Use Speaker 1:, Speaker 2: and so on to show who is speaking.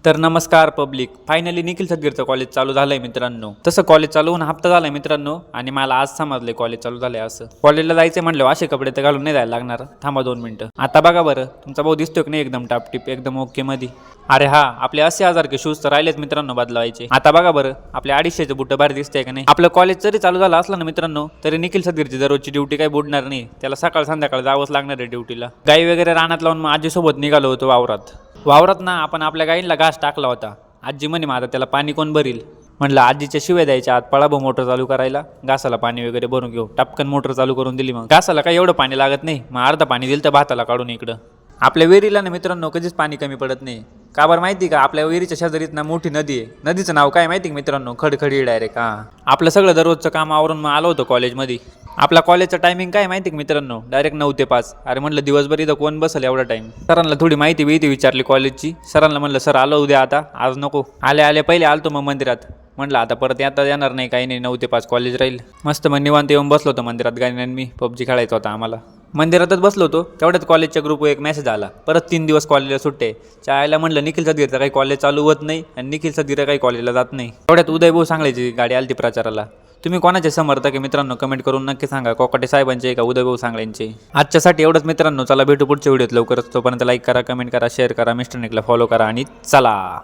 Speaker 1: तर नमस्कार public, finally Nikhil सदगीरचं college चालू झालंय मित्रांनो. तसं कॉलेज चालू होऊन हप्ता झालाय मित्रांनो, आणि मला आज समजलंय कॉलेज चालू झालंय असं. कॉलेजला जायचं म्हणलं असे कपडे तर घालून नाही जायला लागणार. थांबा 2 मिनिटं. आता बघा बरं, तुमचा भाऊ दिसतोय की नाही एकदम टापटीप, एकदम ओके मध्ये. अरे हा, आपले 80,000 के शूज तर राहिलेत मित्रांनो बदलावायचे. आता बघा बरं, आपले 250चे बुट भारी दिसतंय का नाही. आपलं कॉलेज जरी चालू झालं असलं ना मित्रांनो, तरी निखिल सदगीरची दररोजची ड्युटी काही बुडणार नाही. त्याला सकाळ संध्याकाळ जावंच लागणार आहे ड्युटीला. गाई वगैरे रानात लावून मग आजीसोबत निघालो होतो वावरात ना आपण आपल्या गाईंना घास टाकला होता. आजी म्हणे माझा त्याला पाणी कोण भरील. म्हणलं आजीच्या शिव्या द्यायच्या, आत पळा भाऊ मोटर चालू करायला, घासाला पाणी वगैरे भरून घेऊ. टपकन मोटर चालू करून दिली. मग घासाला काही एवढं पाणी लागत नाही, मग अर्धा पाणी दिलं तर भाताला काढून इकडं. आपल्या विहिरीला ना मित्रांनो कधीच पाणी कमी पडत नाही. का बरं माहिती का, आपल्या विहिरीच्या शेजारीत ना मोठी नदी आहे. नदीचं नाव काय माहिती का मित्रांनो? खडखडी डायरेक्ट. आपलं सगळं दररोजचं काम आवरून मग आलो होतो कॉलेजमध्ये. आपला कॉलेजचा टायमिंग काय माहिती का मित्रांनो? डायरेक्ट 9 ते 5. अरे म्हणलं दिवसभर इथं कोण बसेल एवढा टाइम. सरांना थोडी माहिती विचारली कॉलेजची. सरांना म्हणलं सर आलो उद्या, आता आज नको. आले पहिले आलतो मग मंदिरात. म्हणलं आता परत आता येणार नाही, काही नाही. 9 ते 5 कॉलेज राहील. मस्त मग निवांत येऊन बसलो होतो मंदिरात. गाणी मी पबजी खेळायचा होता आम्हाला. मंदिरातच बसलो होतो, तेवढ्यात कॉलेजच्या ग्रुपवर एक मेसेज आला, परत 3 दिवस कॉलेजला सुट्टे. चायला म्हणलं निखिल सदगीरचं काही कॉलेज चालू होत नाही आणि निखिल सदगीर काही कॉलेजला जात नाही. तेवढ्यात उदय भाऊ सांगल्याची गाडी आली ती प्रचाराला. तुम्ही कोणाचे समर्थक आहे मित्रांनो? कमेंट करून नक्की सांगा. कोकाटे साहेबांचे का उदय भाऊ सांगल्यांचे? आजच्यासाठी एवढंच मित्रांनो. चला भेटू पुढच्या व्हिडिओत लवकरच. तोपर्यंत लाईक करा, कमेंट करा, शेअर करा, मिस्टर निकला फॉलो करा आणि चला.